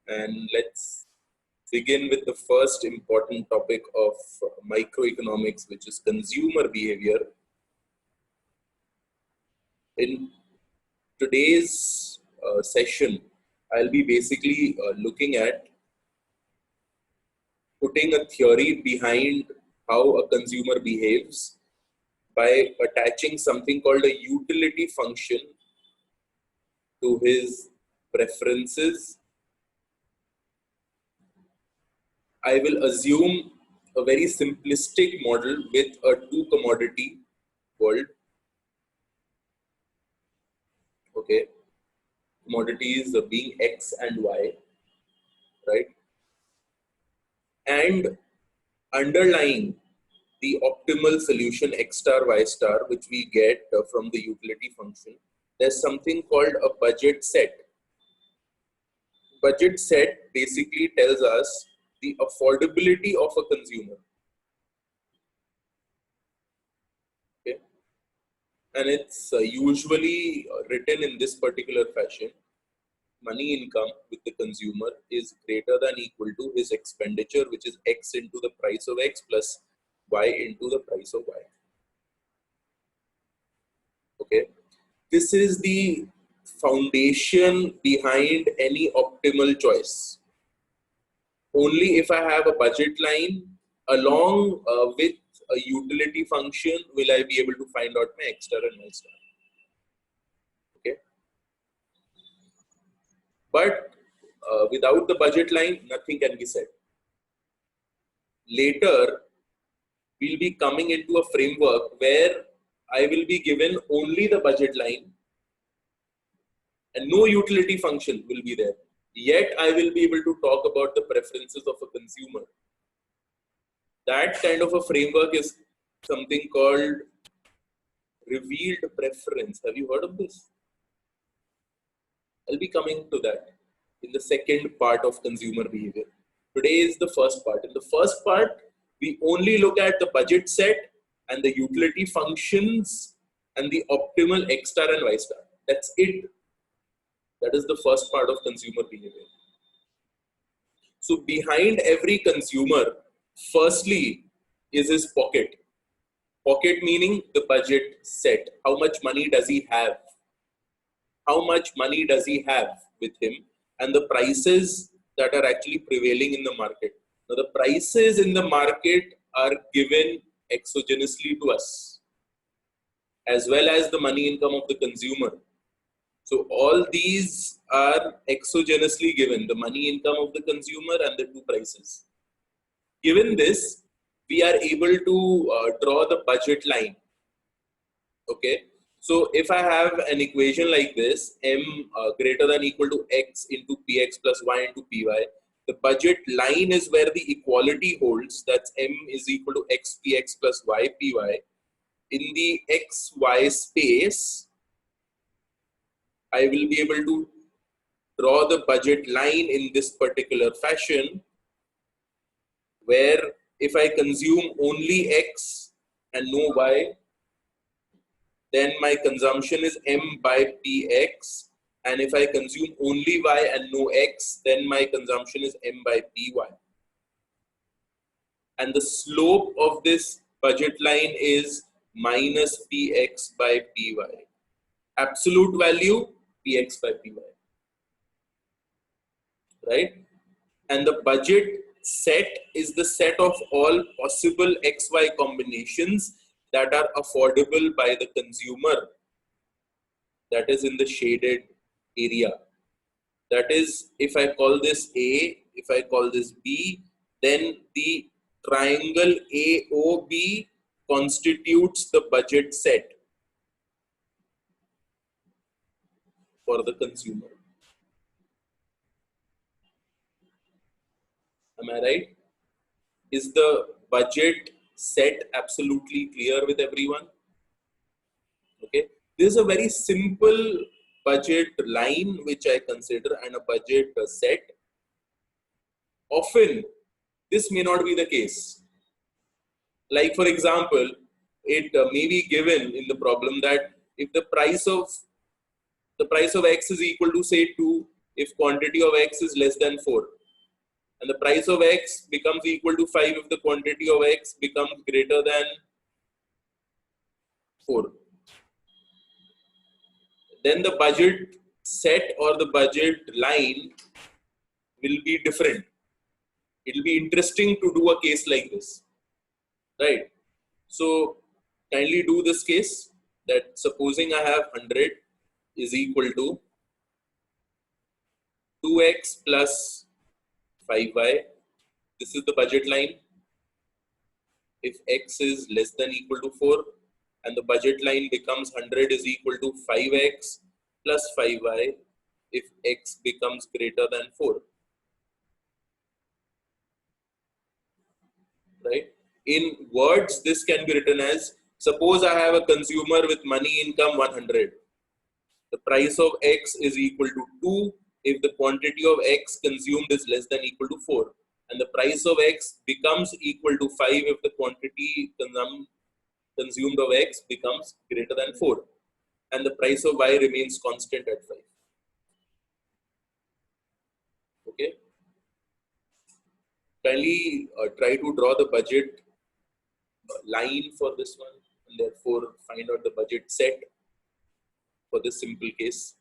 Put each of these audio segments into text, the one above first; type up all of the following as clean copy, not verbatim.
and let's begin with the first important topic of microeconomics, which is consumer behavior. In today's session, I'll be basically looking at putting a theory behind how a consumer behaves by attaching something called a utility function to his preferences. I will assume a very simplistic model with a two commodity world. Okay, commodities being X and Y, right? And underlying the optimal solution X star Y star, which we get from the utility function, there's something called a budget set. Budget set basically tells us the affordability of a consumer. Okay, and it's usually written in this particular fashion: money income with the consumer is greater than equal to his expenditure, which is X into the price of X plus Y into the price of Y. Okay, this is the foundation behind any optimal choice. Only if I have a budget line along with a utility function will I be able to find out my X star and Y star. Okay, but without the budget line, nothing can be said. Later, we'll be coming into a framework where I will be given only the budget line and no utility function will be there. Yet I will be able to talk about the preferences of a consumer. That kind of a framework is something called revealed preference. Have you heard of this? I'll be coming to that in the second part of consumer behavior. Today is the first part. In the first part, we only look at the budget set and the utility functions and the optimal X star and Y star. That's it. That is the first part of consumer behavior. So behind every consumer, firstly, is his pocket. Pocket meaning the budget set. How much money does he have? How much money does he have with him? And the prices that are actually prevailing in the market. Now the prices in the market are given exogenously to us, as well as the money income of the consumer. So all these are exogenously given, the money income of the consumer and the two prices. Given this, we are able to draw the budget line. Okay, so if I have an equation like this, m greater than equal to x into px plus y into py, the budget line is where the equality holds. That's m is equal to x px plus y py. In the xy space, I will be able to draw the budget line in this particular fashion, where if I consume only X and no Y, then my consumption is M by PX. And if I consume only Y and no X, then my consumption is M by PY. And the slope of this budget line is minus PX by PY. Absolute value, PX by PY. Right? And the budget set is the set of all possible XY combinations that are affordable by the consumer. That is in the shaded area. That is, if I call this A, if I call this B, then the triangle AOB constitutes the budget set for the consumer. Am I right? Is the budget set absolutely clear with everyone? Okay, this is a very simple budget line which I consider and a budget set. Often, this may not be the case. Like for example, it may be given in the problem that if the price of X is equal to say 2, if quantity of X is less than 4. And the price of X becomes equal to 5 if the quantity of X becomes greater than 4. Then the budget set or the budget line will be different. It will be interesting to do a case like this, right? So kindly do this case, that supposing I have 100 is equal to 2x plus 5y. This is the budget line. If x is less than equal to 4, and the budget line becomes 100 is equal to 5x plus 5y if x becomes greater than 4. Right? In words, this can be written as, suppose I have a consumer with money income 100. The price of X is equal to 2 if the quantity of X consumed is less than equal to 4. And the price of X becomes equal to 5 if the quantity consumed of X becomes greater than 4. And the price of Y remains constant at 5. Okay. Kindly try to draw the budget line for this one, and therefore find out the budget set for this simple case.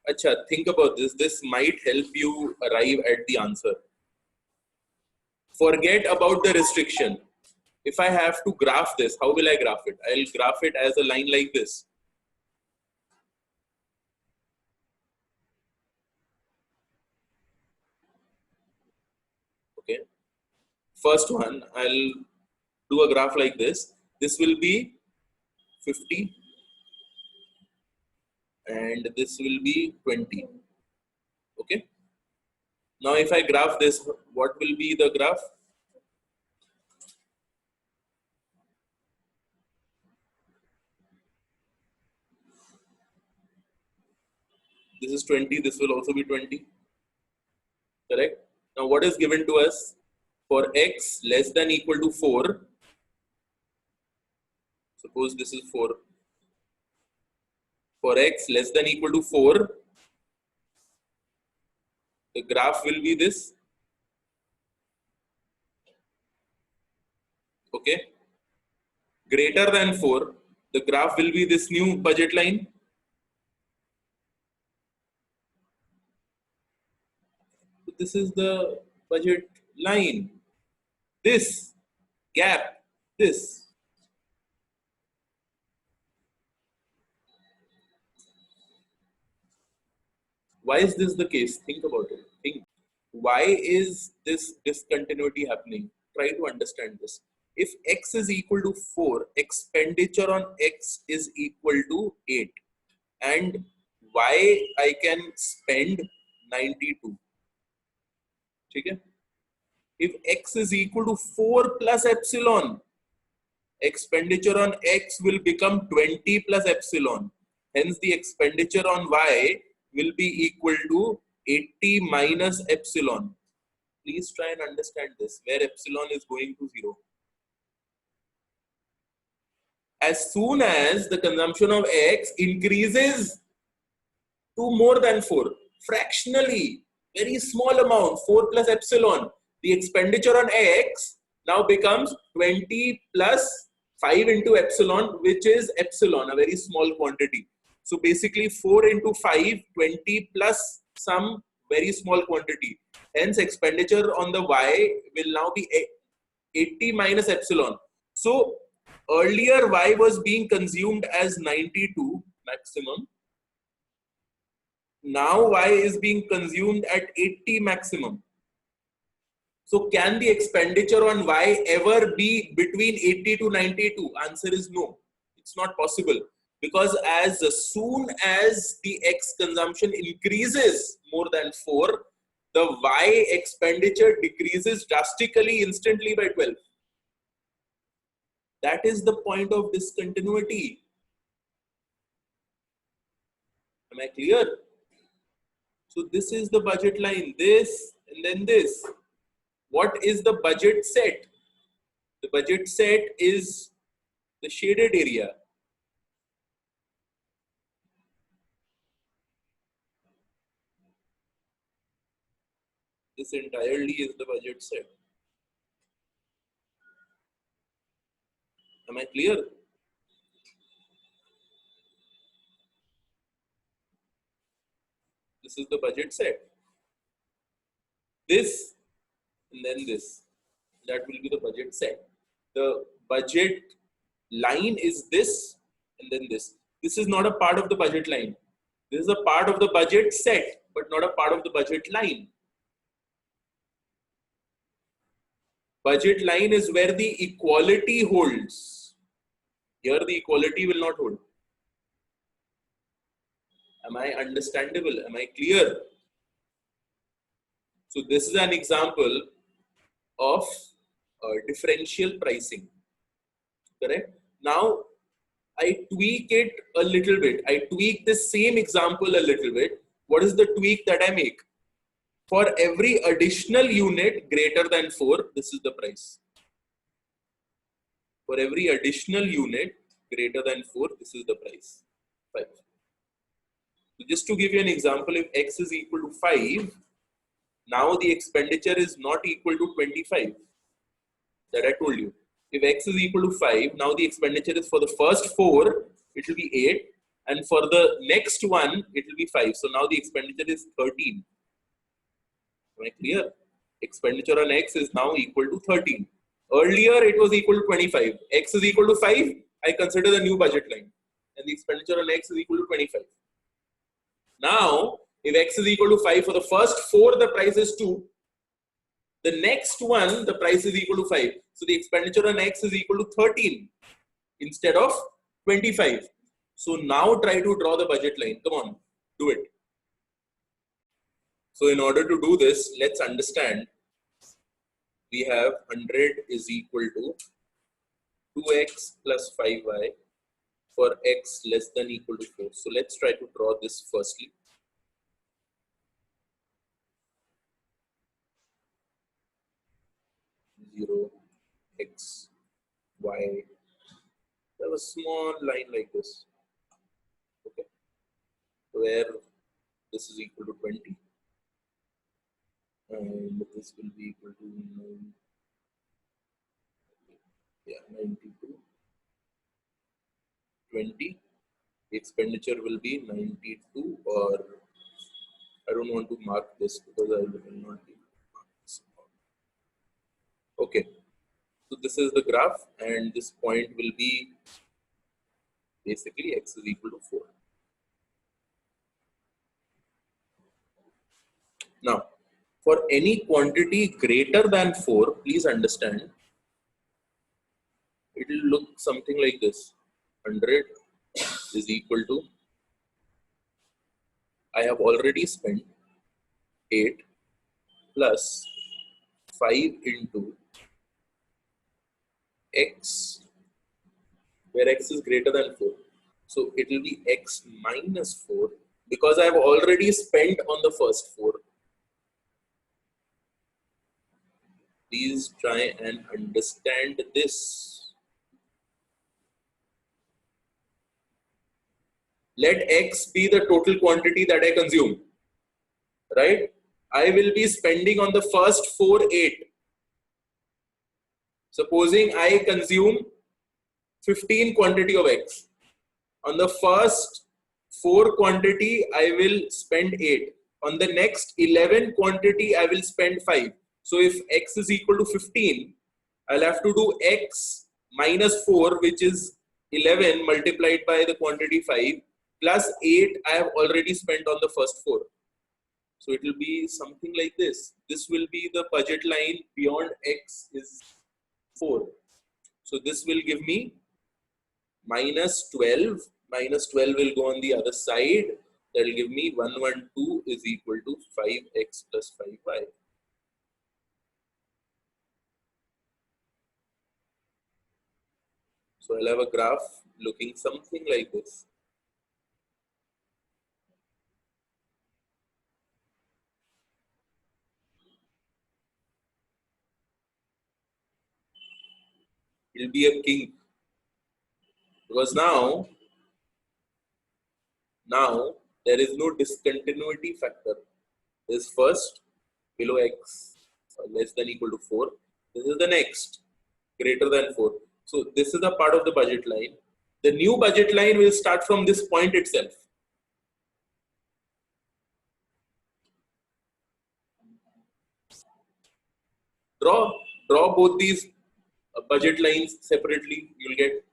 Acha, think about this. This might help you arrive at the answer. Forget about the restriction. If I have to graph this, how will I graph it? I'll graph it as a line like this. Okay. First one, I'll do a graph like this. This will be 50 and this will be 20. Okay. Now if I graph this, what will be the graph? This is 20, this will also be 20. Correct? Now what is given to us? For x less than equal to 4, suppose this is 4. For x less than equal to 4, the graph will be this. Okay. Greater than 4, the graph will be this new budget line. So this is the budget line. This gap, this. Why is this the case? Think about it. Think. Why is this discontinuity happening? Try to understand this. If x is equal to 4, expenditure on x is equal to 8. And y I can spend 92. Okay? If x is equal to 4 plus epsilon, expenditure on x will become 20 plus epsilon. Hence the expenditure on y will be equal to 80 minus epsilon. Please try and understand this, where epsilon is going to 0. As soon as the consumption of x increases to more than 4, fractionally, very small amount, 4 plus epsilon, the expenditure on x now becomes 20 plus 5 into epsilon, which is epsilon, a very small quantity. So basically 4 into 5, 20 plus some very small quantity. Hence expenditure on the y will now be 80 minus epsilon. So earlier y was being consumed as 92 maximum. Now y is being consumed at 80 maximum. So can the expenditure on y ever be between 80 to 92? Answer is no. It's not possible, because as soon as the x consumption increases more than 4, the y expenditure decreases drastically instantly by 12. That is the point of discontinuity. Am I clear? So this is the budget line, this and then this. What is the budget set? The budget set is the shaded area. This entirely is the budget set. Am I clear? This is the budget set. This and then this. That will be the budget set. The budget line is this and then this. This is not a part of the budget line. This is a part of the budget set, but not a part of the budget line. Budget line is where the equality holds. Here the equality will not hold. Am I understandable? Am I clear? So this is an example of differential pricing. Correct? Now I tweak it a little bit. I tweak the same example a little bit. What is the tweak that I make? For every additional unit greater than 4, this is the price. For every additional unit greater than 4, this is the price. 5. So just to give you an example, if x is equal to 5, now the expenditure is not equal to 25 that I told you. If x is equal to 5, now the expenditure is for the first 4, it will be 8, and for the next one, it will be 5. So now the expenditure is 13. Am I clear? Expenditure on x is now equal to 13. Earlier, it was equal to 25. X is equal to 5, I consider the new budget line. And the expenditure on x is equal to 25. Now, if x is equal to 5, for the first 4, the price is 2. The next one, the price is equal to 5. So the expenditure on x is equal to 13 instead of 25. So now try to draw the budget line. Come on, do it. So in order to do this, let's understand. We have 100 is equal to 2x plus 5y for x less than equal to 4. So let's try to draw this firstly. Zero x y. Have a small line like this, okay, where this is equal to 20 and this will be equal to 92. 20. The expenditure will be 92, or I don't want to mark this because I will not be marked this. Okay, so this is the graph, and this point will be basically x is equal to 4. Now, for any quantity greater than 4, please understand, it will look something like this. 100 is equal to, I have already spent 8 plus 5 into x, where x is greater than 4. So it will be x minus 4 because I have already spent on the first 4. Please try and understand this. Let x be the total quantity that I consume, right? I will be spending on the first 4 8. Supposing I consume 15 quantity of x. On the first 4 quantity, I will spend 8. On the next 11 quantity, I will spend 5. So if x is equal to 15, I'll have to do x minus 4, which is 11 multiplied by the quantity 5, plus 8 I have already spent on the first 4. So it will be something like this. This will be the budget line beyond x is 4. So this will give me minus 12. Minus 12 will go on the other side. That will give me 112 is equal to 5x plus 5y. So I'll have a graph looking something like this. It'll be a kink because now there is no discontinuity factor. There's first, below x less than equal to 4. This is the next, greater than 4. So this is a part of the budget line. The new budget line will start from this point itself. Draw both these budget lines separately. You'll get,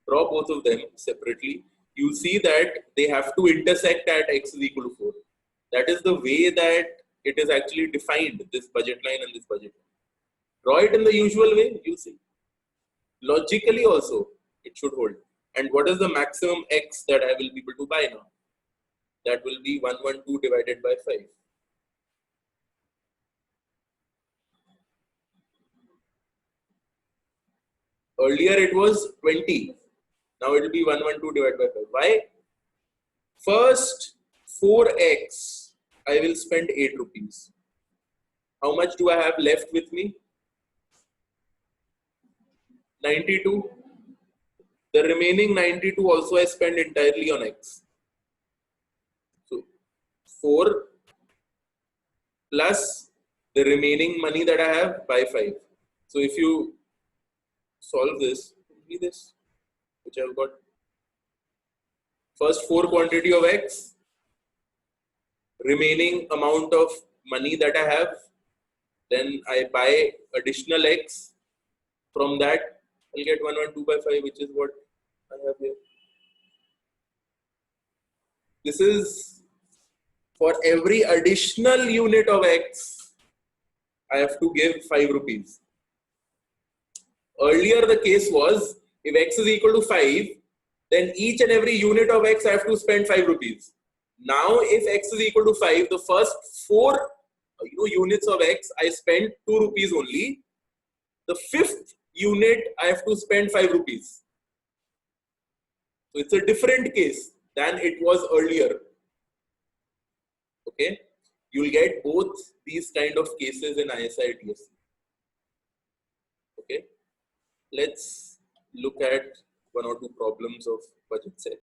draw both of them separately. You see that they have to intersect at x is equal to 4. That is the way that it is actually defined, this budget line and this budget line. Draw it in the usual way, you see. Logically also, it should hold. And what is the maximum x that I will be able to buy now? That will be 112 divided by 5. Earlier it was 20. Now it will be 112 divided by 5. Why? First 4x, I will spend 8 rupees. How much do I have left with me? 92. The remaining 92 also I spend entirely on x. So 4 plus the remaining money that I have by 5. So if you solve this, it will be this, which I have got. First 4 quantity of x, remaining amount of money that I have, then I buy additional x. From that, I'll get 112 by 5, which is what I have here. This is for every additional unit of x, I have to give 5 rupees. Earlier, the case was if x is equal to 5, then each and every unit of x I have to spend 5 rupees. Now, if x is equal to 5, the first 4 units of x I spend 2 rupees only. The 5th unit I have to spend 5 rupees. So it's a different case than it was earlier. Okay, you will get both these kind of cases in ISI TSC. Okay, let's look at 1 or 2 problems of budget set.